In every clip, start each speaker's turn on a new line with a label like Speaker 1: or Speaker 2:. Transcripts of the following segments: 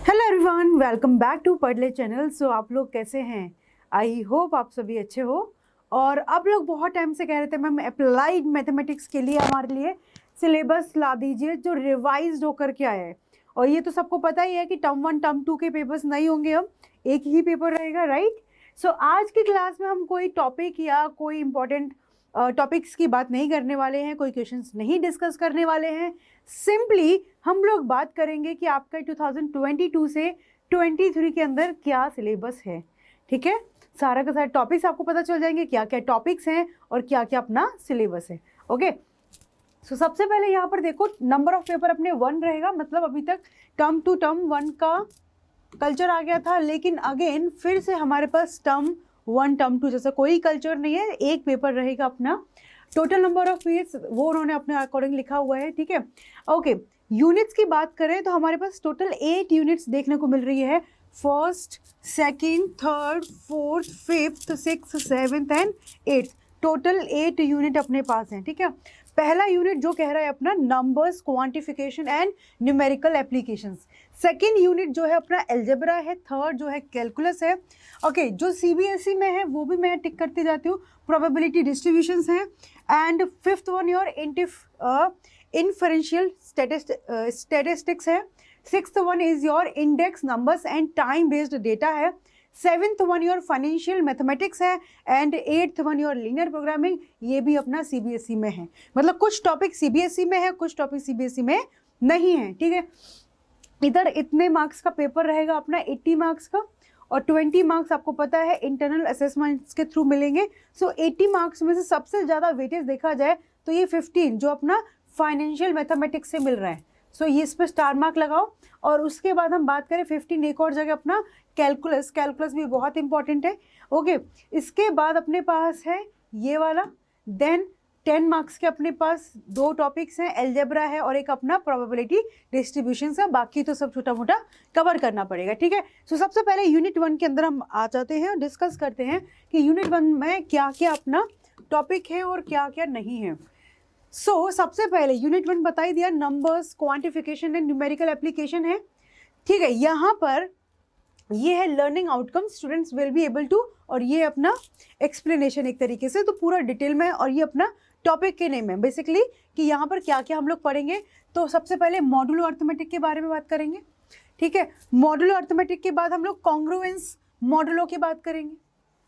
Speaker 1: Hello everyone, welcome back to Padhle channel. So आप लोग कैसे हैं? आई होप आप सभी अच्छे हो। और आप लोग बहुत टाइम से कह रहे थे मैम अप्लाइड मैथमेटिक्स के लिए हमारे लिए सिलेबस ला दीजिए जो रिवाइज्ड होकर के आया है। और ये तो सबको पता ही है कि टर्म 1 टर्म 2 के पेपर्स नहीं होंगे, अब एक ही पेपर रहेगा, राइट। सो आज की क्लास में हम कोई टॉपिक या कोई इंपॉर्टेंट टॉपिक्स की बात नहीं करने वाले हैं, कोई क्वेश्चंस नहीं डिस्कस करने वाले हैं। सिंपली हम लोग बात करेंगे कि आपका 2022 से 23 के अंदर क्या सिलेबस है। ठीक है, सारा का सारा टॉपिक्स आपको पता चल जाएंगे, क्या क्या टॉपिक्स हैं और क्या क्या अपना सिलेबस है। ओके, सो सबसे पहले यहाँ पर देखो, नंबर ऑफ पेपर अपने 1 रहेगा, मतलब अभी तक टर्म 2 टर्म 1 का कल्चर आ गया था, लेकिन अगेन फिर से हमारे पास टर्म 1 टर्म 2 जैसा कोई कल्चर नहीं है, एक पेपर रहेगा अपना। टोटल नंबर ऑफ पीरियड्स वो उन्होंने अपने अकॉर्डिंग लिखा हुआ है, ठीक है। ओके, यूनिट्स की बात करें तो हमारे पास टोटल 8 यूनिट्स देखने को मिल रही है। First, second, third, fourth, fifth, sixth, seventh and eighth, total 8 unit अपने पास हैं, ठीक है। पहला यूनिट जो कह रहा है अपना numbers quantification and numerical applications. Second unit जो है अपना एल्जेब्रा है। थर्ड जो है कैलकुलस है। ओके, जो सीबीएसई में है वो भी मैं टिक करती जाती हूँ, प्रोबेबिलिटी डिस्ट्रीब्यूशंस है। And fifth one your inferential statistics है। Sixth one is your index numbers and time based data है। Seventh one your financial mathematics है। And eighth one your linear programming, ये भी अपना सीबीएसई में है। मतलब कुछ टॉपिक सीबीएसई में है, कुछ टॉपिक सीबीएसई में नहीं है, ठीक है। इधर इतने मार्क्स का पेपर रहेगा अपना, 80 मार्क्स का, और 20 मार्क्स आपको पता है इंटरनल असेसमेंट्स के थ्रू मिलेंगे। सो 80 मार्क्स में से सबसे ज़्यादा वेटेज देखा जाए तो ये 15 जो अपना फाइनेंशियल मैथमेटिक्स से मिल रहा है। सो ये इस पर स्टार मार्क लगाओ। और उसके बाद हम बात करें 15 एक और जगह अपना कैलकुलस, कैलकुलस भी बहुत इंपॉर्टेंट है। ओके, इसके बाद अपने पास है ये वाला। देन 10 मार्क्स के अपने पास 2 टॉपिक्स हैं, एल्जेब्रा है और एक अपना प्रोबेबिलिटी डिस्ट्रीब्यूशन है। बाकी तो सब छोटा मोटा कवर करना पड़ेगा, ठीक है। सो सबसे पहले यूनिट 1 के अंदर हम आ जाते हैं और डिस्कस करते हैं कि यूनिट 1 में क्या क्या अपना टॉपिक है और क्या क्या नहीं है। सो सबसे पहले यूनिट 1 बता ही दिया, numbers quantification and numerical application है, ठीक है। यहाँ पर ये है learning outcome, students will be able to, और ये अपना एक्सप्लेनेशन एक तरीके से, तो पूरा डिटेल में, और ये अपना टॉपिक के नेम है बेसिकली कि यहाँ पर क्या क्या हम लोग पढ़ेंगे। तो सबसे पहले मॉड्यूलो अर्थमेटिक के बारे में बात करेंगे, ठीक है। मॉड्यूलो अर्थमेटिक के बाद हम लोग कॉन्ग्रुएंस मॉड्यूलो की बात करेंगे।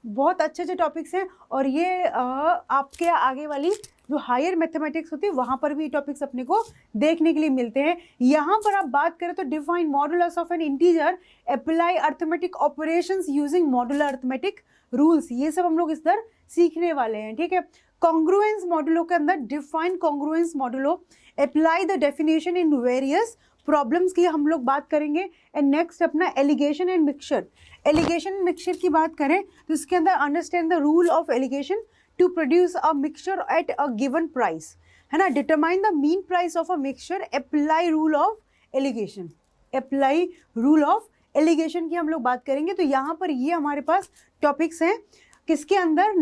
Speaker 1: बहुत अच्छे अच्छे टॉपिक्स हैं, और ये आपके आगे वाली जो हायर मैथमेटिक्स होती है वहाँ पर भी ये टॉपिक्स अपने को देखने के लिए मिलते हैं। यहाँ पर आप बात करें तो define modulus of N integer, apply arithmetic operations using modular arithmetic rules, ये सब हम लोग इस तरह सीखने वाले हैं, ठीक है। कॉन्ग्रुएंस मॉडुलो के अंदर define congruence modulo, apply the definition in various problems की हम लोग बात करेंगे। एंड नेक्स्ट अपना alligation and mixture. Alligation and mixture की बात करें तो इसके अंदर understand the rule of alligation to produce a mixture at a given price, है ना। Determine the mean price of a mixture, apply rule of alligation, apply rule of alligation की हम लोग बात करेंगे। तो यहाँ पर ये हमारे पास टॉपिक्स हैं किसके अंदर,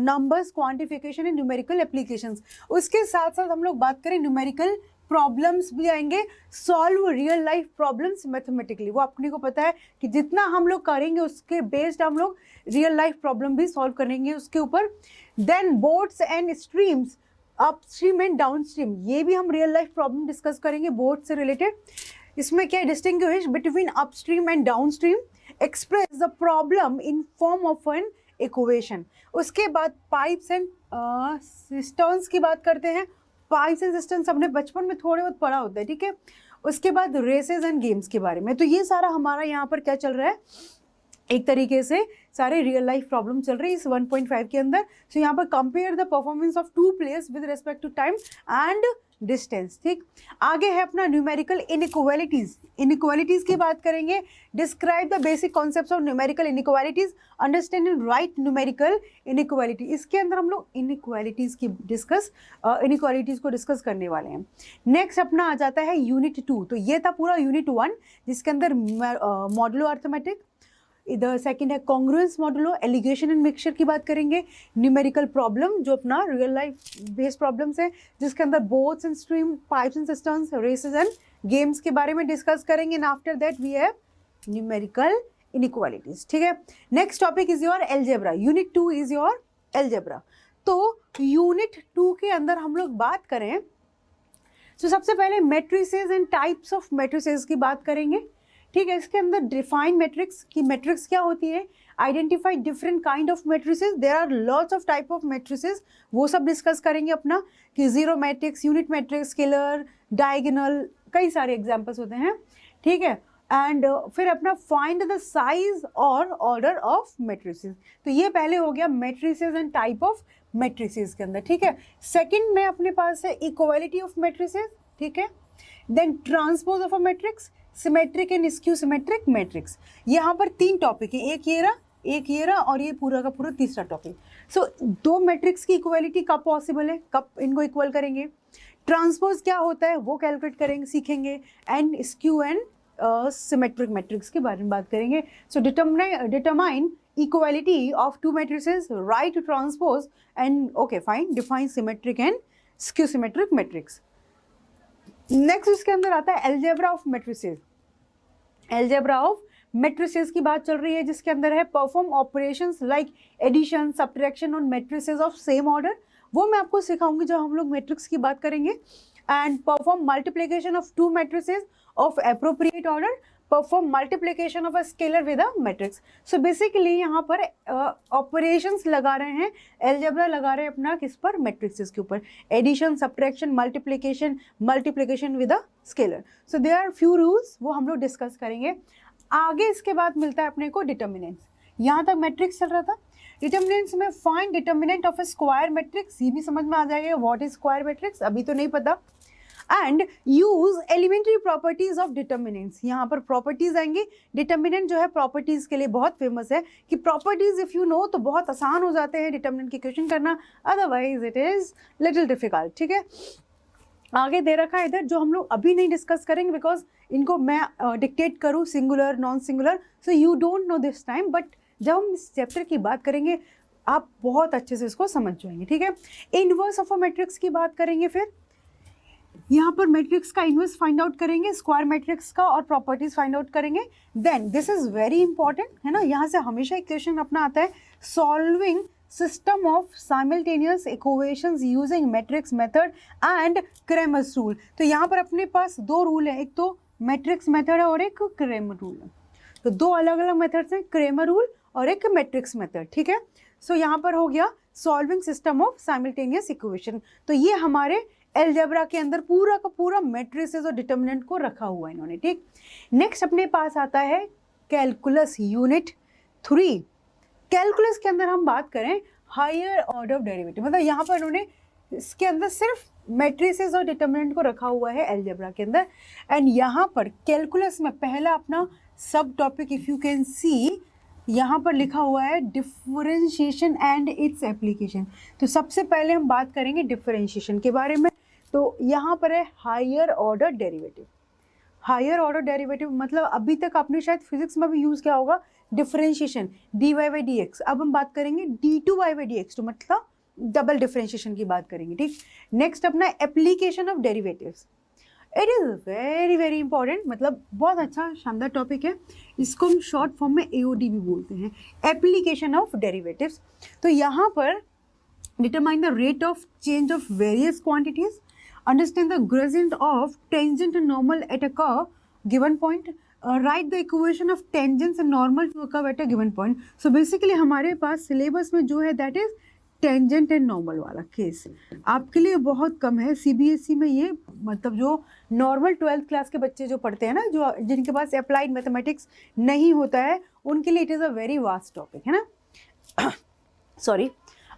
Speaker 1: numbers quantification and numerical applications. उसके साथ साथ हम लोग बात करें न्यूमेरिकल प्रॉब्लम्स भी आएंगे, solve real life problems mathematically. वो अपने को पता है कि जितना हम लोग करेंगे उसके बेस्ड हम लोग रियल लाइफ प्रॉब्लम भी सॉल्व करेंगे उसके ऊपर। Then boats and streams, upstream and downstream, ये भी हम रियल लाइफ प्रॉब्लम डिस्कस करेंगे बोट से रिलेटेड। इसमें क्या distinguish between upstream and downstream, express the problem in form of an equation. उसके बाद पाइप्स एंड सिस्टर्न्स की बात करते हैं। पाइप्स एंड सिस्टर्न्स अपने बचपन में थोड़े बहुत पढ़ा होता है, ठीक है। उसके बाद रेसेस एंड गेम्स के बारे में। तो ये सारा हमारा यहाँ पर क्या चल रहा है, एक तरीके से सारे रियल लाइफ प्रॉब्लम चल रही है इस 1.5 के अंदर। सो यहाँ पर compare the performance of 2 players with respect to time and distance, ठीक। आगे है अपना न्यूमेरिकल इनइक्वालिटीज, इनइक्वालिटीज की बात करेंगे। Describe the basic concepts of numerical inequalities, understand and right numerical inequality. इसके अंदर हम लोग इनइक्वालिटीज को डिस्कस करने वाले हैं। नेक्स्ट अपना आ जाता है यूनिट 2। तो ये था पूरा यूनिट 1 जिसके अंदर मॉडुलो अर्थमेटिक, इधर सेकंड है congruence modulo, alligation and mixture की बात करेंगे। न्यूमेरिकल प्रॉब्लम जो अपना रियल लाइफ बेस्ड प्रॉब्लम्स है जिसके अंदर boats and stream, pipes and cisterns, races and games के बारे में डिस्कस करेंगे। And after that we have numerical inequalities, ठीक है। Next topic is your algebra, unit 2 is your algebra. तो यूनिट 2 के अंदर हम लोग बात करें तो सबसे पहले matrices and types of matrices की बात करेंगे, ठीक है। इसके अंदर डिफाइन मैट्रिक्स की मैट्रिक्स क्या होती है, identify different kind of matrices, there are lots of type of matrices, वो सब डिस्कस करेंगे अपना, कि zero matrix, unit matrix, scalar, diagonal, कई सारे एग्जांपल्स होते हैं, ठीक है। एंड फिर अपना फाइंड द साइज और ऑर्डर ऑफ मैट्रिसेस। तो ये पहले हो गया matrices and type of matrices के अंदर, ठीक है। सेकंड में अपने पास है इक्वालिटी ऑफ मैट्रिसेस, ठीक है। Then transpose of a matrix, symmetric and skew symmetric matrix. यहाँ पर 3 टॉपिक है, एक ये रहा और ये पूरा का पूरा तीसरा टॉपिक। सो 2 मैट्रिक्स की इक्वालिटी कब पॉसिबल है, कब इनको इक्वल करेंगे, ट्रांसपोज क्या होता है वो कैलकुलेट करेंगे, सीखेंगे, and skew and symmetric matrix के बारे में बात करेंगे। सो determine equality of 2 matrices, write transpose, and okay fine, define symmetric and skew symmetric matrix. Next इसके अंदर आता है algebra of matrices. Algebra of matrices की बात चल रही है, जिसके अंदर है perform operations like addition, subtraction on matrices of same order, वो मैं आपको सिखाऊंगी जब हम लोग मैट्रिक्स की बात करेंगे। And perform multiplication of 2 matrices of appropriate order, perform multiplication of a scalar with a matrix. So basically यहाँ पर ऑपरेशंस लगा रहे हैं, एल्जेब्रा लगा रहे हैं अपना किस पर, मैट्रिक्सेस के ऊपर, addition, subtraction, multiplication with a scalar. So there are few rules, वो हम लोग डिस्कस करेंगे आगे। इसके बाद मिलता है अपने को डिटर्मिनेंट्स। यहाँ तक मैट्रिक्स चल रहा था, डिटर्मिनेंट्स में find determinant of a square matrix, ये भी समझ में आ जाएगा व्हाट इज स्क्वायर मैट्रिक्स, अभी तो नहीं पता। And use elementary properties of determinants, यहाँ पर प्रॉपर्टीज आएंगी। डिटर्मिनेंट जो है प्रॉपर्टीज के लिए बहुत फेमस है, कि प्रॉपर्टीज इफ यू नो तो बहुत आसान हो जाते हैं डिटर्मिनेंट की क्वेश्चन करना, otherwise it is little difficult, ठीक है। आगे दे रखा है इधर, जो हम लोग अभी नहीं डिस्कस करेंगे बिकॉज इनको मैं डिक्टेट करूँ, singular non singular, so you don't know this time, but जब हम इस चैप्टर की बात करेंगे आप बहुत अच्छे से इसको समझ जाएंगे, ठीक है। इनवर्स ऑफ अ मैट्रिक्स की बात करेंगे, फिर यहाँ पर मैट्रिक्स का इनवर्स फाइंड आउट करेंगे, स्क्वायर मैट्रिक्स का, और प्रॉपर्टीज फाइंड आउट करेंगे। Then this is very important है ना, यहाँ से हमेशा एक क्वेश्चन अपना आता है, solving system of simultaneous equations using matrix method and Cramer's rule. तो यहाँ पर अपने पास 2 रूल है, एक तो मैट्रिक्स मेथड है और एक क्रेमर रूल है। तो 2 अलग अलग मेथड्स हैं, क्रेमर रूल और एक मैट्रिक्स मेथड, ठीक है। सो यहाँ पर हो गया solving system of simultaneous equation. तो ये हमारे एल्जेब्रा के अंदर पूरा का पूरा मैट्रिसेस और डिटर्मिनेंट को रखा हुआ है इन्होंने, ठीक। नेक्स्ट अपने पास आता है कैलकुलस यूनिट 3। कैलकुलस के अंदर हम बात करें हायर ऑर्डर ऑफ डेरिवेटिव, मतलब यहाँ पर इन्होंने इसके अंदर सिर्फ मैट्रिसेस और डिटर्मिनेंट को रखा हुआ है एल्जेब्रा के अंदर। एंड यहाँ पर कैलकुलस में पहला अपना सब topic if you can see, यहाँ पर लिखा हुआ है डिफरेंशिएशन एंड इट्स एप्लीकेशन। तो सबसे पहले हम बात करेंगे डिफरेंशिएशन के बारे में। तो यहाँ पर है higher order derivative. Higher order derivative मतलब अभी तक आपने शायद फिजिक्स में भी यूज़ किया होगा, differentiation dy by D x. अब हम बात करेंगे d2y बाई डी एक्स, तो मतलब डबल डिफरेंशिएशन की बात करेंगे, ठीक। नेक्स्ट अपना application of derivatives, it is very very important, मतलब बहुत अच्छा शानदार टॉपिक है, इसको हम शॉर्ट फॉर्म में AOD भी बोलते हैं, एप्लीकेशन ऑफ डेरिवेटिव्स। तो यहाँ पर determine the rate of change of various quantities, understand the gradient of tangent and normal at a curve given point, write the equation of tangents and normal to a curve at a given point. So basically हमारे पास syllabus में जो है that is tangent and normal वाला case आपके लिए बहुत कम है। CBSE में ये मतलब जो नॉर्मल 12th क्लास के बच्चे जो पढ़ते हैं ना, जो जिनके पास अप्लाइड मैथमेटिक्स नहीं होता है, उनके लिए it is a very vast topic है ना। सॉरी,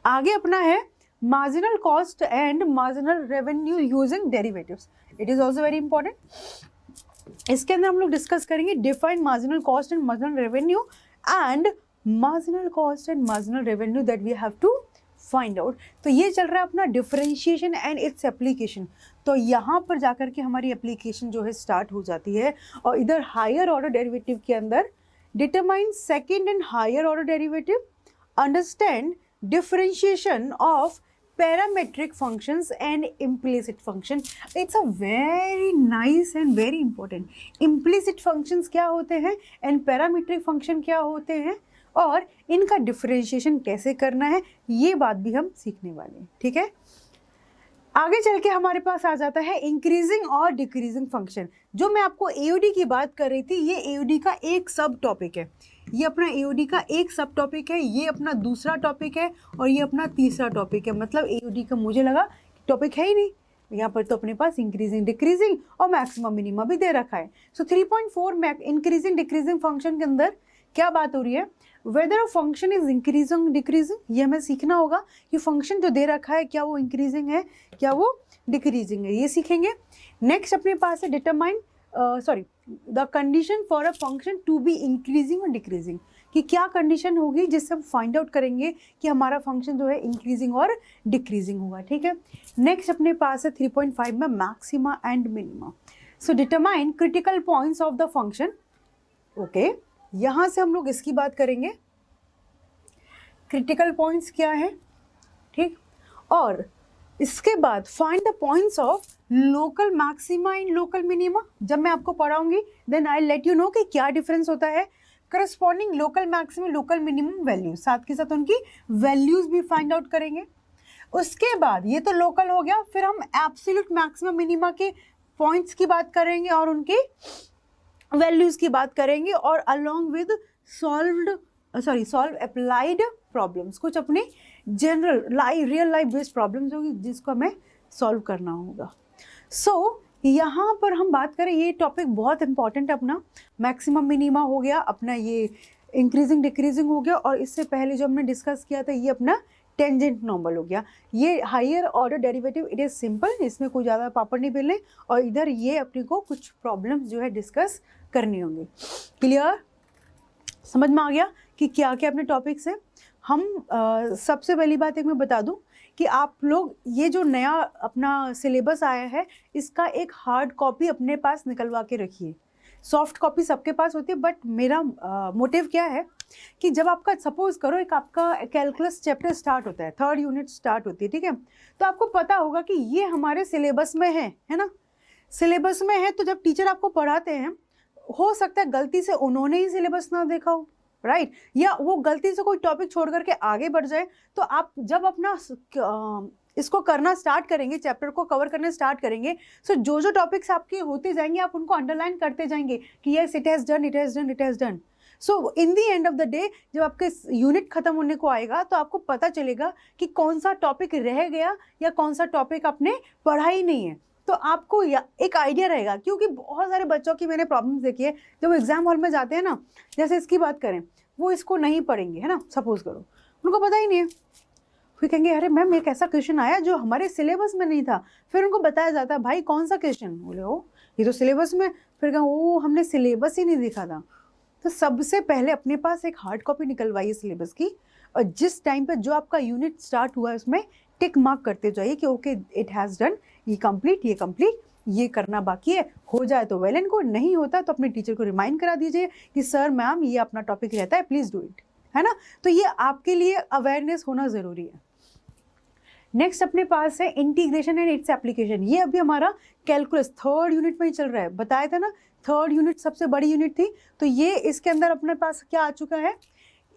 Speaker 1: आगे अपना है marginal cost and marginal revenue using derivatives, it is also very important। इसके अंदर हम लोग डिस्कस करेंगे define marginal cost and marginal revenue and marginal cost and marginal revenue that we have to find out। तो ये चल रहा है अपना differentiation and its application। तो यहाँ पर जाकर के हमारी application जो है स्टार्ट हो जाती है, और इधर higher order derivative के अंदर determine second and higher order derivative, understand differentiation of parametric functions and implicit function. It's a very nice and very important. Implicit functions क्या होते हैं एंड पैरामेट्रिक फंक्शन क्या होते हैं और इनका डिफरेंशिएशन कैसे करना है, ये बात भी हम सीखने वाले हैं। ठीक है, आगे चल के हमारे पास आ जाता है इंक्रीजिंग और डिक्रीजिंग फंक्शन। जो मैं आपको एओडी की बात कर रही थी, ये एओडी का एक सब टॉपिक है, ये अपना एओडी का एक सब टॉपिक है, ये अपना दूसरा टॉपिक है और ये अपना तीसरा टॉपिक है। मतलब एओडी का मुझे लगा टॉपिक है ही नहीं, यहाँ पर तो अपने पास इंक्रीजिंग डिक्रीजिंग और मैक्सिमम मिनिमा भी दे रखा है। सो 3.4 इंक्रीजिंग डिक्रीजिंग फंक्शन के अंदर क्या बात हो रही है, weather a function is increasing decreasing, ये हमें सीखना होगा कि फंक्शन जो दे रखा है क्या वो इंक्रीजिंग है क्या वो डिक्रीजिंग है, ये सीखेंगे। नेक्स्ट अपने पास है determine the condition for a function to be increasing और डिक्रीजिंग, कि क्या कंडीशन होगी जिससे हम फाइंड आउट करेंगे कि हमारा फंक्शन जो है इंक्रीजिंग और डिक्रीजिंग होगा। ठीक है, नेक्स्ट अपने पास है 3.5 में maxima and minima. So determine critical points of the function. Okay, यहाँ से हम लोग इसकी बात करेंगे, क्रिटिकल पॉइंट्स क्या है, ठीक, और इसके बाद find the points of local maxima in local minima. जब मैं आपको पढ़ाऊंगी then I let you know कि क्या डिफरेंस होता है, corresponding local maximum local minimum values, साथ के साथ उनकी वैल्यूज भी फाइंड आउट करेंगे। उसके बाद ये तो लोकल हो गया, फिर हम एब्सोल्यूट मैक्सिमम मिनिमा के पॉइंट्स की बात करेंगे और उनकी वैल्यूज की बात करेंगे, और along with solve applied problems, कुछ अपने general real life based problems होगी जिसको हमें सॉल्व करना होगा। सो यहाँ पर हम बात करें, ये टॉपिक बहुत इंपॉर्टेंट है अपना, मैक्सिमम मिनिमा हो गया, अपना ये इंक्रीजिंग डिक्रीजिंग हो गया, और इससे पहले जो हमने डिस्कस किया था ये अपना टेंजेंट नॉर्मल हो गया। ये higher order derivative it is simple, इसमें कोई ज़्यादा पापड़ नहीं बेलने, और इधर ये अपने को कुछ प्रॉब्लम्स जो है डिस्कस करनी होंगी। क्लियर, समझ में आ गया कि क्या क्या अपने टॉपिक्स हैं। हम सबसे पहली बात एक मैं बता दूं कि आप लोग ये जो नया अपना सिलेबस आया है इसका एक हार्ड कॉपी अपने पास निकलवा के रखिए। सॉफ्ट कॉपी सबके पास होती है, बट मेरा मोटिव क्या है कि जब आपका सपोज करो एक आपका कैलकुलस चैप्टर स्टार्ट होता है, 3rd यूनिट स्टार्ट होती है, ठीक है, तो आपको पता होगा कि ये हमारे सिलेबस में है ना, सिलेबस में है। तो जब टीचर आपको पढ़ाते हैं, हो सकता है गलती से उन्होंने ही सिलेबस ना देखा हो, राइट, या वो गलती से कोई टॉपिक छोड़ करके आगे बढ़ जाए, तो आप जब अपना इसको करना स्टार्ट करेंगे, चैप्टर को कवर करना स्टार्ट करेंगे, सो जो जो टॉपिक्स आपके होते जाएंगे आप उनको अंडरलाइन करते जाएंगे कि yes it has done, it has done, it has done. So in the end of the day जब आपके यूनिट खत्म होने को आएगा तो आपको पता चलेगा कि कौन सा टॉपिक रह गया या कौन सा टॉपिक आपने पढ़ा ही नहीं है, तो आपको एक आइडिया रहेगा। क्योंकि बहुत सारे बच्चों की मैंने प्रॉब्लम्स देखी है, जब वो एग्जाम हॉल में जाते हैं ना, जैसे इसकी बात करें, वो इसको नहीं पढ़ेंगे, है ना, सपोज करो, उनको पता ही नहीं है, फिर कहेंगे अरे मैम एक ऐसा क्वेश्चन आया जो हमारे सिलेबस में नहीं था, फिर उनको बताया जाता है भाई कौन सा क्वेश्चन, बोले ओ ये तो सिलेबस में, फिर कहें ओ हमने सिलेबस ही नहीं देखा था। तो सबसे पहले अपने पास एक हार्ड कॉपी निकलवाइए सिलेबस की, और जिस टाइम पे जो आपका यूनिट स्टार्ट हुआ है उसमें टिक मार्क करते जाइए कि ओके इट हैज़ डन, ये कंप्लीट, ये करना बाकी है, हो जाए तो वेल एंड गुड, नहीं होता तो अपने टीचर को रिमाइंड करा दीजिए कि सर मैम ये अपना टॉपिक रहता है, प्लीज़ डू इट, है ना। तो ये आपके लिए अवेयरनेस होना ज़रूरी है। नेक्स्ट अपने पास है इंटीग्रेशन एंड इट्स एप्लीकेशन। ये अभी हमारा कैलकुलस 3rd यूनिट में ही चल रहा है, बताया था ना 3rd यूनिट सबसे बड़ी यूनिट थी, तो ये इसके अंदर अपने पास क्या आ चुका है,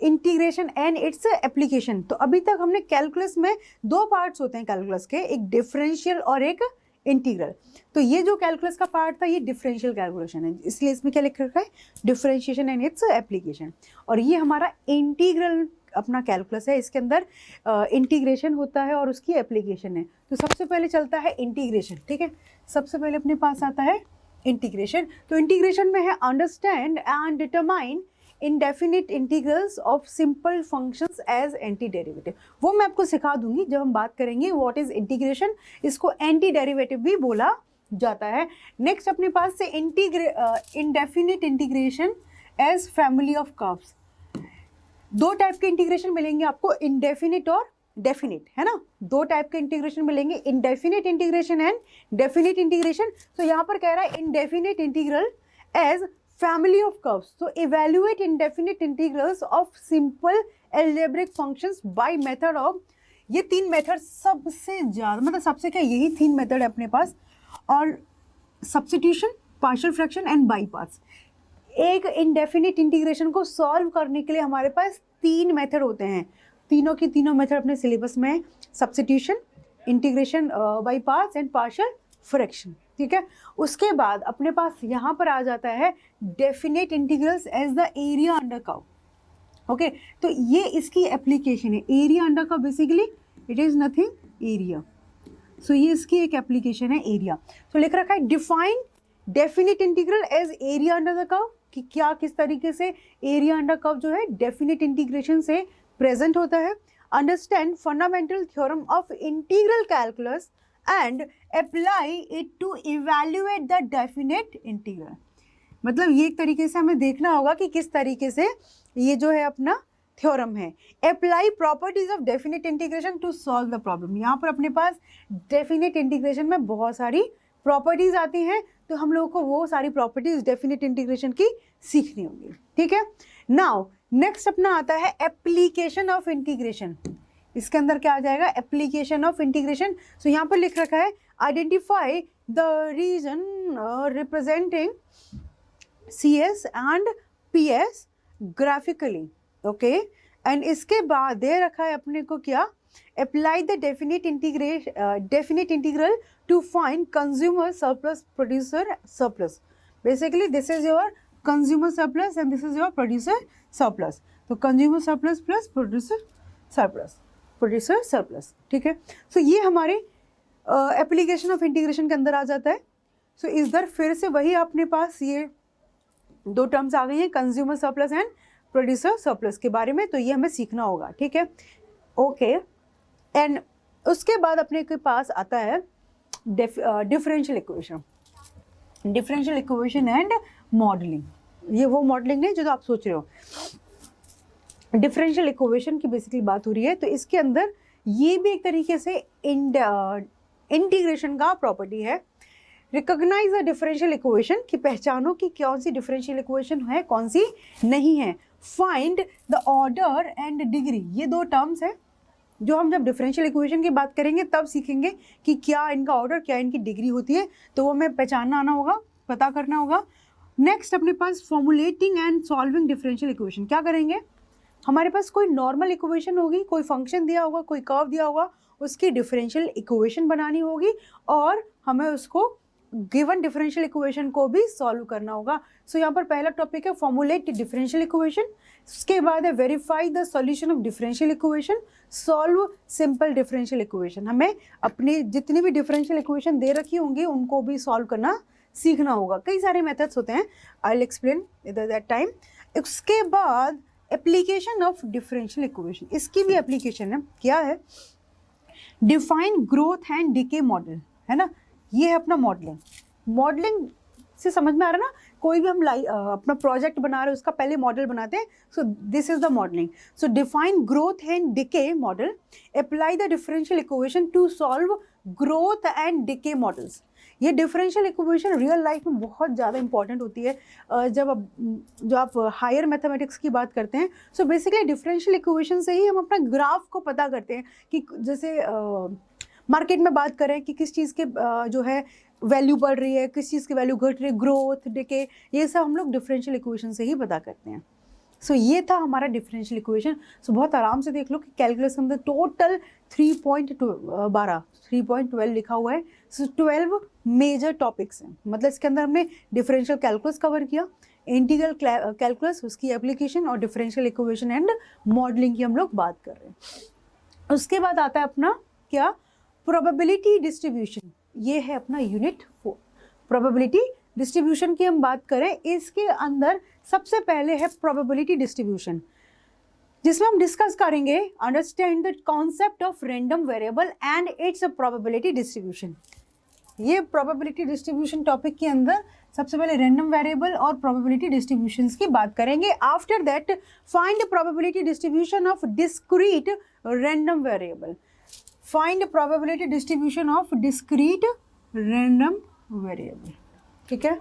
Speaker 1: इंटीग्रेशन एंड इट्स एप्लीकेशन। तो अभी तक हमने कैलकुलस में 2 पार्ट्स होते हैं कैलकुलस के, एक डिफरेंशियल और एक इंटीग्रल। तो ये जो कैलकुलस का पार्ट था ये डिफरेंशियल कैलकुलेशन है, इसलिए इसमें क्या लिख रखा है, डिफरेंशिएशन एंड इट्स एप्लीकेशन। और ये हमारा इंटीग्रल अपना कैलकुलस है, इसके अंदर इंटीग्रेशन होता है और उसकी एप्लीकेशन है। तो सबसे पहले चलता है इंटीग्रेशन, ठीक है, सबसे पहले अपने पास आता है इंटीग्रेशन। तो इंटीग्रेशन में है understand and determine indefinite integrals of simple functions as anti derivative. वो मैं आपको सिखा दूंगी जब हम बात करेंगे व्हाट इज इंटीग्रेशन, इसको एंटी डेरिवेटिव भी बोला जाता है। नेक्स्ट अपने पास से indefinite integration as family of curves. 2 type के इंटीग्रेशन मिलेंगे आपको, इंडेफिनिट और डेफिनिट, है ना, 2 टाइप के इंटीग्रेशन मिलेंगे, indefinite integration and definite integration. तो यहाँ पर कह रहा है indefinite integral as family of curves. So evaluate indefinite integrals of simple algebraic functions by method of ये 3 मेथड सबसे ज़्यादा, मतलब सबसे क्या, यही 3 मेथड है अपने पास। और substitution, partial fraction and by parts. एक इनडेफिनिट इंटीग्रेशन को सॉल्व करने के लिए हमारे पास 3 मेथड होते हैं, तीनों की तीनों मेथड अपने सिलेबस में है, substitution, integration by parts and partial fraction, ठीक है। उसके बाद अपने पास यहाँ पर आ जाता है definite integrals as the area under curve, okay. तो ये इसकी एप्लीकेशन है, area under curve basically it is nothing area, so ये इसकी एक एप्लीकेशन है एरिया। तो लिख रखा है define definite integral as area under the curve, कि क्या किस तरीके से एरिया अंडर कर्व जो है डेफिनेट इंटीग्रेशन से प्रेजेंट होता है। Understand fundamental theorem of integral calculus and apply it to evaluate the definite integral. मतलब ये एक तरीके से हमें देखना होगा कि किस तरीके से ये जो है अपना थ्योरम है। Apply properties of definite integration to solve the problem. यहाँ पर अपने पास डेफिनेट इंटीग्रेशन में बहुत सारी प्रॉपर्टीज आती हैं, तो हम लोगों को वो सारी प्रॉपर्टीज डेफिनेट इंटीग्रेशन की सीखनी होगी, ठीक है। नाउ नेक्स्ट अपना आता है एप्लीकेशन ऑफ इंटीग्रेशन। इसके अंदर क्या आ जाएगा, एप्लीकेशन ऑफ इंटीग्रेशन। सो यहाँ पर लिख रखा है identify the region representing CS and PS graphically, okay. And इसके बाद दे रखा है अपने को क्या, apply the definite integral to find consumer surplus producer surplus. Basically this is your consumer surplus and this is your producer surplus. तो consumer surplus plus producer surplus, ठीक है। सो ये हमारे एप्लीकेशन ऑफ इंटीग्रेशन के अंदर आ जाता है। सो इधर फिर से वही अपने पास ये 2 टर्म्स आ गई हैं, consumer surplus and producer surplus के बारे में, तो ये हमें सीखना होगा, ठीक है, ओके। एंड उसके बाद अपने के पास आता है डिफरेंशियल इक्वेशन एंड मॉडलिंग। ये वो मॉडलिंग नहीं जो आप सोच रहे हो, डिफरेंशियल इक्वेशन की बेसिकली बात हो रही है। तो इसके अंदर ये भी एक तरीके से इंटीग्रेशन का प्रॉपर्टी है। रिकॉग्नाइज द डिफरेंशियल इक्वेशन, की पहचानो कि कौन सी डिफरेंशियल इक्वेशन है कौन सी नहीं है। Find the order and degree, ये 2 टर्म्स है जो हम जब डिफरेंशियल इक्वेशन की बात करेंगे तब सीखेंगे कि क्या इनका ऑर्डर, क्या इनकी डिग्री होती है, तो वो हमें पहचानना आना होगा, पता करना होगा। नेक्स्ट अपने पास formulating and solving differential equation. क्या करेंगे, हमारे पास कोई नॉर्मल इक्वेशन होगी, कोई फंक्शन दिया होगा, कोई कर्व दिया होगा, उसकी डिफरेंशियल इक्वेशन बनानी होगी और हमें उसको गिवन डिफरेंशियल इक्वेशन को भी सॉल्व करना होगा। सो यहाँ पर पहला टॉपिक है फॉर्मुलेट डिफरेंशियल इक्वेशन, उसके बाद है verify the solution of differential equation, solve simple differential equation. हमें अपनी जितनी भी डिफरेंशियल इक्वेशन दे रखी होंगी उनको भी सॉल्व करना सीखना होगा। कई सारे मेथड्स होते हैं, I will explain at that time. उसके बाद एप्लीकेशन ऑफ डिफरेंशियल इक्वेशन, इसकी भी एप्लीकेशन है, क्या है, define growth and decay model, है ना, ये है अपना मॉडलिंग से समझ में आ रहा है ना। कोई भी हम अपना प्रोजेक्ट बना रहे हैं उसका पहले मॉडल बनाते हैं, so this is the modelling. So define growth and decay model, apply the differential equation two solve growth and decay models. ये डिफरेंशियल इक्वेशन रियल लाइफ में बहुत ज़्यादा इंपॉर्टेंट होती है जब आप हायर मैथमेटिक्स की बात करते हैं। सो बेसिकली डिफरेंशियल इक्वेशन से ही हम अपना ग्राफ को पता करते हैं कि जैसे मार्केट में बात करें कि किस चीज़ के जो है वैल्यू बढ़ रही है, किस चीज़ की वैल्यू घट रही है, ग्रोथ, डिके, ये सब हम लोग डिफरेंशियल इक्वेशन से ही पता करते हैं। सो ये था हमारा डिफरेंशियल इक्वेशन। सो बहुत आराम से देख लो कि कैलकुलस के अंदर टोटल 3.12 लिखा हुआ है। सो 12 मेजर टॉपिक्स हैं, मतलब इसके अंदर हमने डिफरेंशियल कैलकुलस कवर किया, इंटीग्रल कैलकुलस, उसकी एप्लीकेशन, और डिफरेंशियल इक्वेशन एंड मॉडलिंग की हम लोग बात कर रहे हैं। उसके बाद आता है अपना क्या, प्रोबेबिलिटी डिस्ट्रीब्यूशन। ये है अपना यूनिट 4। प्रोबेबिलिटी डिस्ट्रीब्यूशन की हम बात करें, इसके अंदर सबसे पहले है प्रोबेबिलिटी डिस्ट्रीब्यूशन, जिसमें हम डिस्कस करेंगे understand the concept of random variable and it's probability distribution. ये प्रोबेबिलिटी डिस्ट्रीब्यूशन टॉपिक के अंदर सबसे पहले रैंडम वेरिएबल और प्रोबेबिलिटी डिस्ट्रीब्यूशंस की बात करेंगे। After that find probability distribution of discrete random variable, find probability distribution of discrete random variable, ठीक है,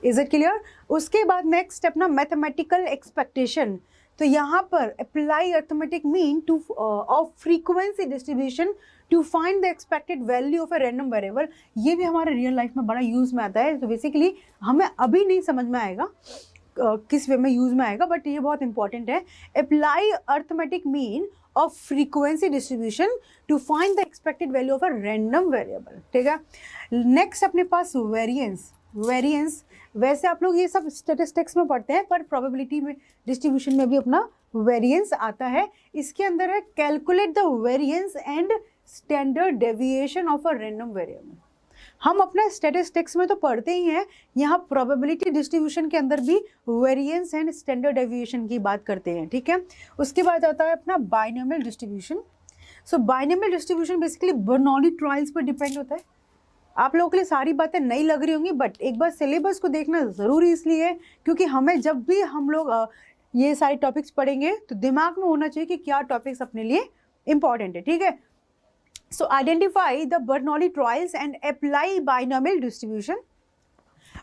Speaker 1: इज इट क्लियर। उसके बाद नेक्स्ट अपना मैथमेटिकल एक्सपेक्टेशन, तो यहाँ पर apply arithmetic mean to of frequency distribution to find the expected value of a random variable, ये भी हमारे रियल लाइफ में बड़ा यूज में आता है। तो बेसिकली हमें अभी नहीं समझ में आएगा किस वे में यूज में आएगा, बट ये बहुत इंपॉर्टेंट है। Apply arithmetic mean of frequency distribution to find the expected value of a random variable, ठीक है। नेक्स्ट अपने पास वेरिएंस। वेरिएंस वैसे आप लोग ये सब स्टैटिस्टिक्स में पढ़ते हैं, पर प्रोबेबिलिटी में डिस्ट्रीब्यूशन में भी अपना वेरिएंस आता है। इसके अंदर है calculate the variance and standard deviation of a random variable. हम अपना स्टैटिस्टिक्स में तो पढ़ते ही हैं, यहाँ प्रोबेबिलिटी डिस्ट्रीब्यूशन के अंदर भी वेरिएंस एंड स्टैंडर्ड डेविएशन की बात करते हैं, ठीक है। उसके बाद आता है अपना binomial distribution. So binomial distribution basically Bernoulli trials पर डिपेंड होता है। आप लोगों के लिए सारी बातें नई लग रही होंगी, बट एक बार सिलेबस को देखना ज़रूरी इसलिए है क्योंकि हमें जब भी हम लोग ये सारे टॉपिक्स पढ़ेंगे तो दिमाग में होना चाहिए कि क्या टॉपिक्स अपने लिए इंपॉर्टेंट है, ठीक है। So identify the Bernoulli trials and apply binomial distribution.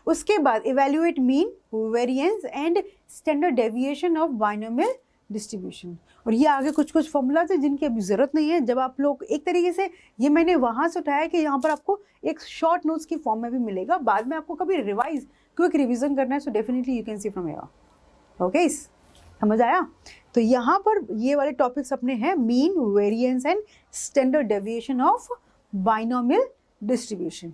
Speaker 1: उसके बाद evaluate mean, variance and standard deviation of binomial distribution. और ये आगे कुछ कुछ फॉर्मूला है जिनकी अभी ज़रूरत नहीं है। जब आप लोग एक तरीके से ये मैंने वहाँ से उठाया कि यहाँ पर आपको एक शॉर्ट नोट्स की फॉर्म में भी मिलेगा, बाद में आपको कभी रिवाइज क्विक रिविजन करना है, so definitely you can see from here. Okay, समझ आया। तो यहाँ पर ये वाले टॉपिक्स अपने हैं mean, variance and standard deviation of binomial distribution.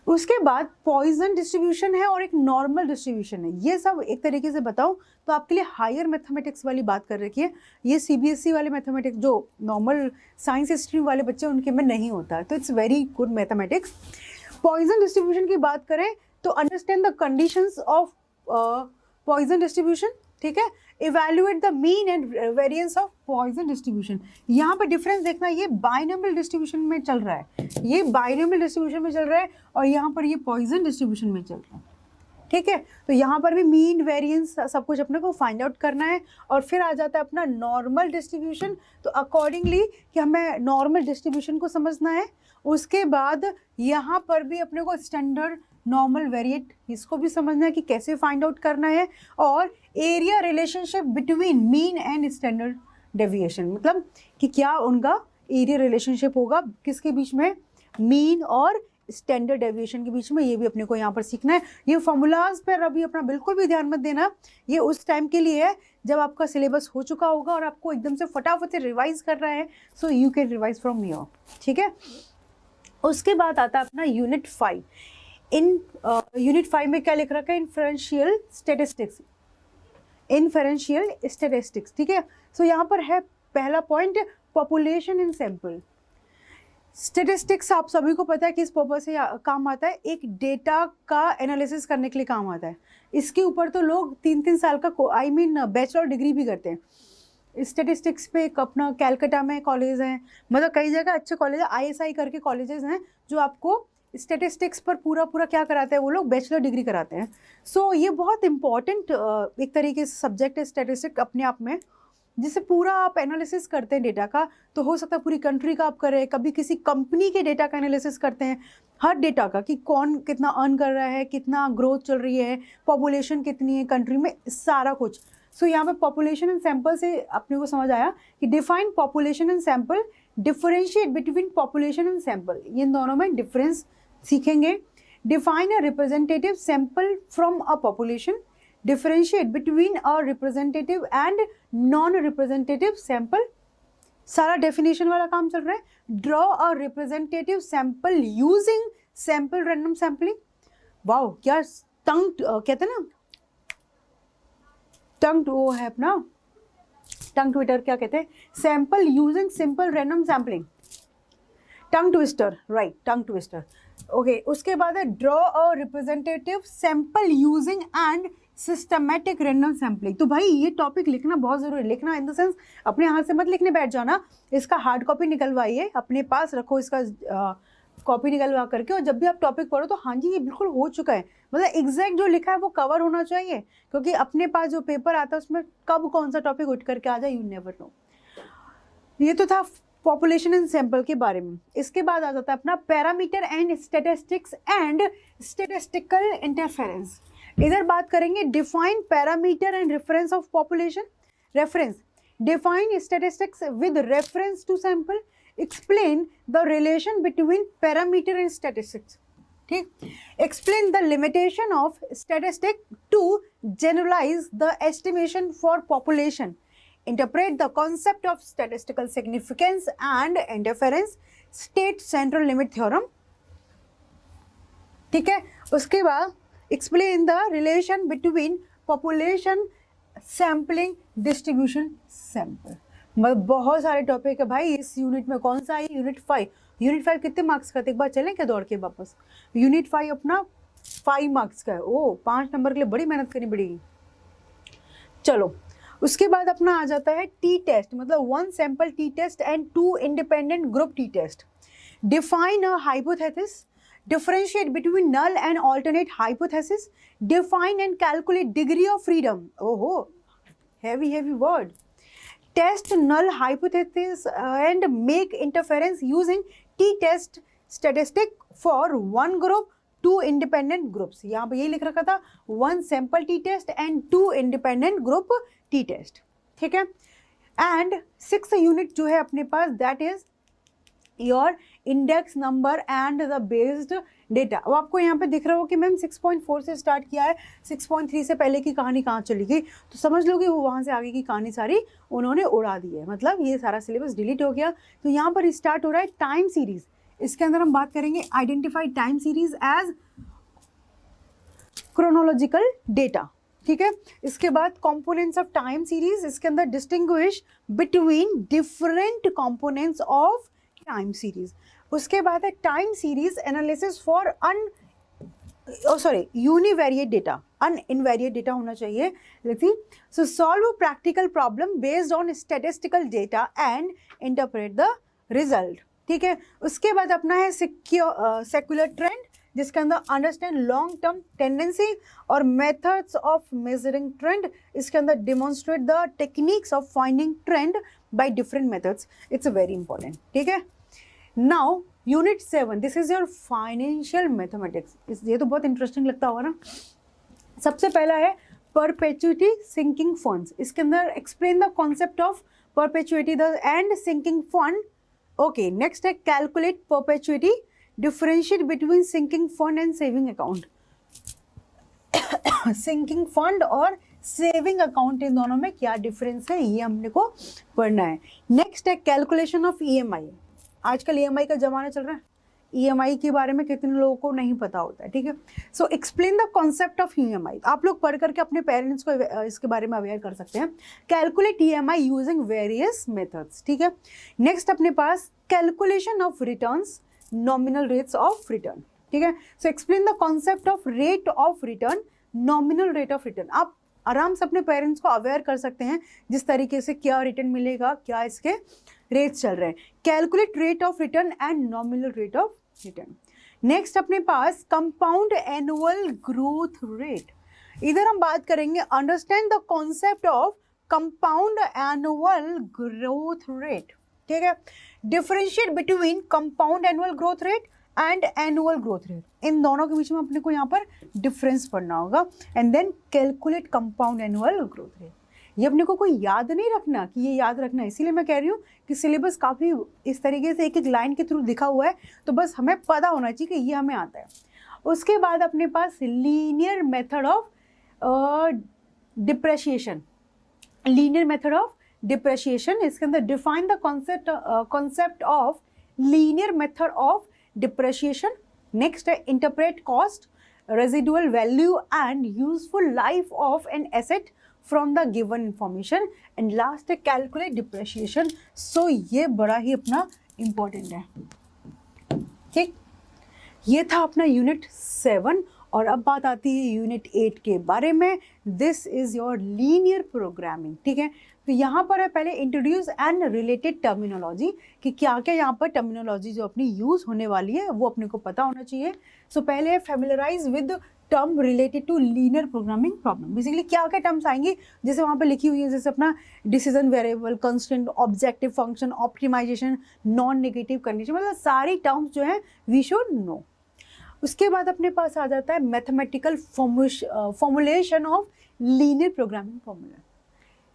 Speaker 1: उसके बाद पॉइजन डिस्ट्रीब्यूशन है और एक नॉर्मल डिस्ट्रीब्यूशन है। ये सब एक तरीके से बताऊँ तो आपके लिए हायर मैथमेटिक्स वाली बात कर रखी है। ये सीबीएसई वाले मैथमेटिक्स जो नॉर्मल साइंस स्ट्रीम वाले बच्चे उनके में नहीं होता, तो it's very good mathematics. Poisson distribution की बात करें तो understand the conditions of Poisson distribution, ठीक है। Evaluate the mean and variance of Poisson distribution. यहाँ पर डिफरेंस देखना, ये बाइनोमियल डिस्ट्रीब्यूशन में चल रहा है, ये बाइनोमियल डिस्ट्रीब्यूशन में चल रहा है और यहाँ पर ये पॉइजन डिस्ट्रीब्यूशन में चल रहा है, ठीक है। तो यहाँ पर भी मीन, वेरिएंस सब कुछ अपने को फाइंड आउट करना है। और फिर आ जाता है अपना नॉर्मल डिस्ट्रीब्यूशन। तो अकॉर्डिंगली कि हमें नॉर्मल डिस्ट्रीब्यूशन को समझना है। उसके बाद यहाँ पर भी अपने को स्टैंडर्ड, नॉर्मल, वेरिएट, इसको भी समझना है कि कैसे फाइंड आउट करना है। और area relationship between mean and standard deviation, मतलब कि क्या उनका एरिया रिलेशनशिप होगा किसके बीच में, मीन और स्टैंडर्ड डेविएशन के बीच में, ये भी अपने को यहाँ पर सीखना है। ये फॉर्मूलाज पर अभी अपना बिल्कुल भी ध्यान मत देना, ये उस टाइम के लिए है जब आपका सिलेबस हो चुका होगा और आपको एकदम से फटाफट से रिवाइज करना है। So you can revise from here, ठीक है। उसके बाद आता है अपना यूनिट 5। इन यूनिट 5 में क्या लिख रखा है, इन्फरेंशियल स्टैटिस्टिक्स, इन्फरेंशियल स्टैटिस्टिक्स, ठीक है। सो यहाँ पर है पहला point, population in sample. Statistics आप सभी को पता है किस पर्पज से काम आता है, एक डेटा का एनालिसिस करने के लिए काम आता है। इसके ऊपर तो लोग 3-3 साल का बैचलर डिग्री भी करते हैं। स्टैटिस्टिक्स पे एक अपना कैलकाटा में कॉलेज है, मतलब कई जगह अच्छे कॉलेज है, ISI करके कॉलेजेस हैं जो आपको स्टैटिस्टिक्स पर पूरा क्या कराते हैं, वो लोग बैचलर डिग्री कराते हैं। सो ये बहुत इंपॉर्टेंट एक तरीके से सब्जेक्ट है स्टैटिस्टिक्स अपने आप में, जिससे पूरा आप एनालिसिस करते हैं डेटा का। तो हो सकता है पूरी कंट्री का आप करें, कभी किसी कंपनी के डेटा का एनालिसिस करते हैं, हर डेटा का कि कौन कितना अर्न कर रहा है, कितना ग्रोथ चल रही है, पॉपुलेशन कितनी है कंट्री में, सारा कुछ। सो यहाँ पे पॉपुलेशन एंड सैंपल से अपने को समझ आया कि define population and sample, differentiate between population and sample, ये दोनों में डिफरेंस सीखेंगे। Define a representative sample from a population, differentiate between a representative and non representative sample, सारा डेफिनेशन वाला काम चल रहा है। Draw a representative sample using sample random sampling. Wow, क्या टंग कहते हैं ना, टंग वो है अपना टंग ट्विटर, क्या कहते हैं, sample using simple random sampling, tongue twister, right, tongue twister. Okay, उसके बाद है draw a representative sample using and systematic random sampling. तो भाई ये टॉपिक लिखना बहुत ज़रूरी है, लिखना इन द सेंस अपने हाथ से मत लिखने बैठ जाना, इसका हार्ड कॉपी निकलवाइए, अपने पास रखो इसका कॉपी निकलवा करके, और जब भी आप टॉपिक पढ़ो तो हाँ जी ये बिल्कुल हो चुका है, मतलब एग्जैक्ट जो लिखा है वो कवर होना चाहिए, क्योंकि अपने पास जो पेपर आता है उसमें कब कौन सा टॉपिक उठ करके आ जाए, यू नेवर नो। ये तो था पॉपुलेशन एंड सैंपल के बारे में। इसके बाद आ जाता है अपना parameter and statistics and statistical interference. इधर बात करेंगे define parameter and reference of population, reference, define statistics with reference to sample, explain the relation between parameter and statistics, ठीक, explain the limitation of statistic to generalise the estimation for population, interpret the concept of statistical significance and interference, state central limit theorem, ठीक है। उसके बाद explain the relation between population sampling distribution sample। मतलब बहुत सारे topic है भाई इस यूनिट में। कौन सा है? यूनिट 5। यूनिट 5 कितने मार्क्स का था? एक बार चलें क्या दौड़ के वापस? यूनिट 5 अपना 5 मार्क्स का है। ओ 5 नंबर के लिए बड़ी मेहनत करनी पड़ेगी। चलो उसके बाद अपना आ जाता है टी टेस्ट, मतलब 1 sample t test and 2 independent group t test. Define a hypothesis, differentiate between null and alternate hypothesis, define and calculate degree of freedom. ओहो heavy word। Test null hypothesis and make interference using t test statistic for 1 group 2 independent groups. यहाँ पे यही लिख रखा था 1 sample t test and 2 independent group t test, ठीक है। And 6th unit जो है अपने पास that is your index number and the based data. अब आपको यहाँ पे दिख रहा हो कि मैम 6.4 से स्टार्ट किया है, 6.3 से पहले की कहानी कहाँ चली गई, तो समझ लो कि वो वहाँ से आगे की कहानी सारी उन्होंने उड़ा दी है, मतलब ये सारा सिलेबस डिलीट हो गया। तो यहाँ पर स्टार्ट हो रहा है टाइम सीरीज। इसके अंदर हम बात करेंगे identify time series as chronological data, ठीक है। इसके बाद कंपोनेंट्स ऑफ टाइम सीरीज, इसके अंदर distinguish between different components of time series. उसके बाद है time series analysis for univariate data, univariate data होना चाहिए। देखिए so solve practical problem based on statistical data and interpret the result, ठीक है। उसके बाद अपना है सेक्युलर ट्रेंड, जिसके अंदर अंडरस्टैंड लॉन्ग टर्म टेंडेंसी और मेथड्स ऑफ मेजरिंग ट्रेंड। इसके अंदर demonstrate the techniques of finding trend by different methods. It's very important, ठीक है। Now unit 7, this is your financial mathematics. ये तो बहुत इंटरेस्टिंग लगता होगा ना। सबसे पहला है परपेचुइटी सिंकिंग फंड्स। इसके अंदर explain the concept of perpetuity and sinking fund. Okay, next है calculate perpetuity, differentiate between sinking fund and saving account. Sinking fund और सेविंग अकाउंट इन दोनों में क्या डिफरेंस है ये हमने को पढ़ना है। नेक्स्ट है कैलकुलेशन ऑफ ईएमआई। आजकल ईएमआई का जमाना चल रहा है, ईएमआई के बारे में कितने लोगों को नहीं पता होता है, ठीक है। So explain the concept of EMI. आप लोग पढ़ करके अपने पेरेंट्स को इसके बारे में अवेयर कर सकते हैं। Calculate EMI using various methods, ठीक है। नेक्स्ट अपने पास calculation of returns, nominal rates of return, ठीक है। So explain the concept of rate of return, nominal rate of return. आप आराम से अपने पेरेंट्स को अवेयर कर सकते हैं जिस तरीके से क्या रिटर्न मिलेगा, क्या इसके रेट्स चल रहे हैं। Calculate rate of return and nominal rate of return. Next अपने पास कंपाउंड एनुअल ग्रोथ रेट। इधर हम बात करेंगे understand the concept of compound annual growth rate, ठीक है। Differentiate between compound annual growth rate and annual growth rate. इन दोनों के बीच में अपने को यहाँ पर डिफरेंस पढ़ना होगा। And then calculate compound annual growth rate. ये अपने को कोई याद नहीं रखना कि ये याद रखना है, इसीलिए मैं कह रही हूँ कि सिलेबस काफ़ी इस तरीके से एक एक लाइन के थ्रू लिखा हुआ है, तो बस हमें पता होना चाहिए कि ये हमें आता है। उसके बाद अपने पास linear method of depreciation, linear method of depreciation. इसके अंदर define the concept of linear method of depreciation. Next है interpret cost, residual value and useful life of an asset from the given information. And last है calculate depreciation. So ये बड़ा ही अपना important है, ठीक। ये था अपना यूनिट 7 और अब बात आती है यूनिट 8 के बारे में। This is your linear programming, ठीक है। तो यहाँ पर है पहले इंट्रोड्यूस एंड रिलेटेड टर्मिनोलॉजी, कि क्या क्या यहाँ पर टर्मिनोलॉजी जो अपनी यूज होने वाली है वो अपने को पता होना चाहिए। सो पहले है familiarise with term related to linear programming problem. Basically क्या क्या टर्म्स आएंगी जैसे वहाँ पे लिखी हुई है, जैसे अपना decision variable, constant, objective function, optimisation, non negative condition, मतलब सारी टर्म्स जो है वी शुड नो। उसके बाद अपने पास आ जाता है mathematical formulation of linear programming formula.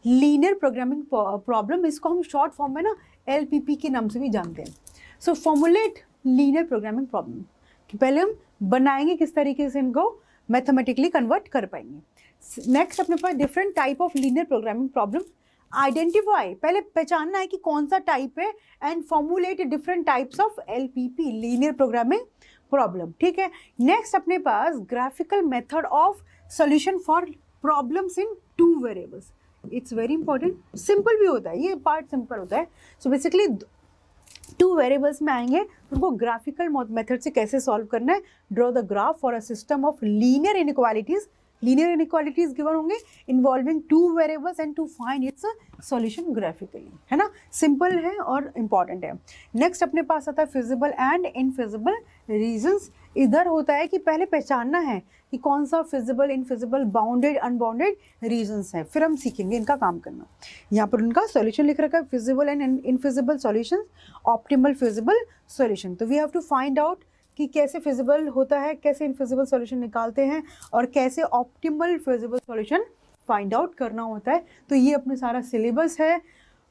Speaker 1: Linear programming problem, इसको हम शॉर्ट फॉर्म में ना LPP के नाम से भी जानते हैं। सो फॉर्मुलेट लीनियर प्रोग्रामिंग प्रॉब्लम, कि पहले हम बनाएंगे किस तरीके से इनको मैथमेटिकली कन्वर्ट कर पाएंगे। नेक्स्ट अपने पास different type of linear programming problem, identify, पहले पहचानना है कि कौन सा टाइप है, and formulate different types of LPP linear programming problem, ठीक है। नेक्स्ट अपने पास graphical method of solution for problems in 2 variables, it's very important. Simple भी होता है, ये पार्ट सिंपल होता है। सो बेसिकली 2 वेरिएबल्स में आएंगे, उनको ग्राफिकल मेथड से कैसे सॉल्व करना है। Draw the graph for a system of linear inequalities, linear inequalities given होंगे involving 2 variables and to find its solution graphically, है ना। सिंपल है और इंपॉर्टेंट है। नेक्स्ट अपने पास आता है फिजिबल एंड इनफिजिबल रीजंस। इधर होता है कि पहले पहचानना है कि कौन सा feasible, infeasible, bounded, unbounded reasons है, फिर हम सीखेंगे इनका काम करना। यहाँ पर उनका सॉल्यूशन लिख रखा है, feasible and infeasible solutions, optimal feasible solution. तो we have to find out कि कैसे फिजिबल होता है, कैसे इनफिजिबल सॉल्यूशन निकालते हैं, और कैसे optimal feasible solution find out करना होता है। तो ये अपने सारा सिलेबस है,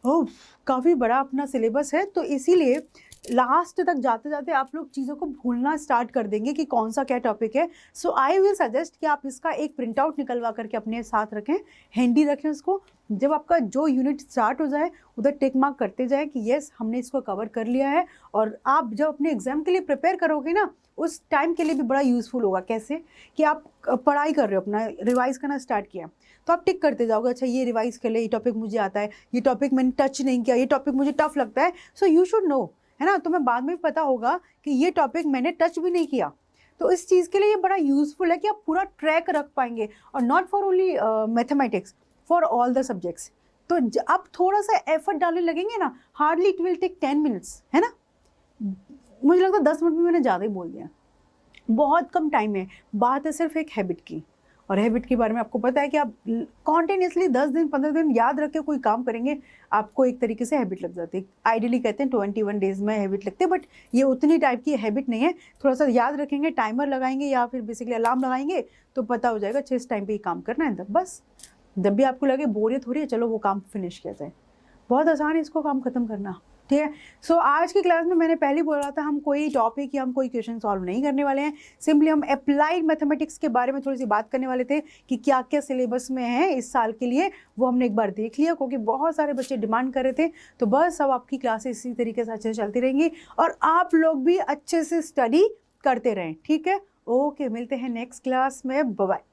Speaker 1: काफ़ी बड़ा अपना सिलेबस है, तो इसीलिए लास्ट तक जाते जाते आप लोग चीज़ों को भूलना स्टार्ट कर देंगे कि कौन सा क्या टॉपिक है। सो आई विल सजेस्ट कि आप इसका एक प्रिंट आउट निकलवा करके अपने साथ रखें, हैंडी रखें उसको। जब आपका जो यूनिट स्टार्ट हो जाए उधर टिक मार्क करते जाए कि येस हमने इसको कवर कर लिया है। और आप जब अपने एग्जाम के लिए प्रिपेयर करोगे ना, उस टाइम के लिए भी बड़ा यूज़फुल होगा। कैसे कि आप पढ़ाई कर रहे हो, अपना रिवाइज़ करना स्टार्ट किया, तो आप टिक करते जाओगे, अच्छा ये रिवाइज़ कर ले, ये टॉपिक मुझे आता है, ये टॉपिक मैंने टच नहीं किया, ये टॉपिक मुझे टफ लगता है, सो यू शुड नो, है ना। तो मैं बाद में पता होगा कि ये टॉपिक मैंने टच भी नहीं किया। तो इस चीज़ के लिए ये बड़ा यूज़फुल है कि आप पूरा ट्रैक रख पाएंगे, और not for only mathematics, for all the subjects. तो आप थोड़ा सा एफर्ट डालने लगेंगे ना, hardly it will take 10 minutes, है ना। मुझे लगता है 10 मिनट में मैंने ज़्यादा ही बोल दिया, बहुत कम टाइम है। बात है सिर्फ एक हैबिट की, और हैबिट के बारे में आपको पता है कि आप कॉन्टिन्यूसली 10 दिन 15 दिन याद रख के कोई काम करेंगे, आपको एक तरीके से हैबिट लग जाती है। आइडियली कहते हैं 21 डेज में हैबिट लगती है, बट ये उतनी टाइप की हैबिट नहीं है। थोड़ा सा याद रखेंगे, टाइमर लगाएंगे या फिर बेसिकली अलार्म लगाएंगे, तो पता हो जाएगा अच्छा इस टाइम पे ये काम करना है। बस जब भी आपको लगे बोरियत हो रही है, चलो वो काम फिनिश किया जाए। बहुत आसान है इसको काम खत्म करना, ठीक है। सो आज की क्लास में मैंने पहले बोला था हम कोई टॉपिक या हम कोई क्वेश्चन सॉल्व नहीं करने वाले हैं। सिंपली हम अप्लाइड मैथमेटिक्स के बारे में थोड़ी सी बात करने वाले थे कि क्या क्या सिलेबस में है इस साल के लिए, वो हमने एक बार देख लिया, क्योंकि बहुत सारे बच्चे डिमांड कर रहे थे। तो बस अब आपकी क्लासेस इसी तरीके से अच्छे से चलती रहेंगी, और आप लोग भी अच्छे से स्टडी करते रहें, ठीक है। ओके, मिलते हैं नेक्स्ट क्लास में, बाय बाय।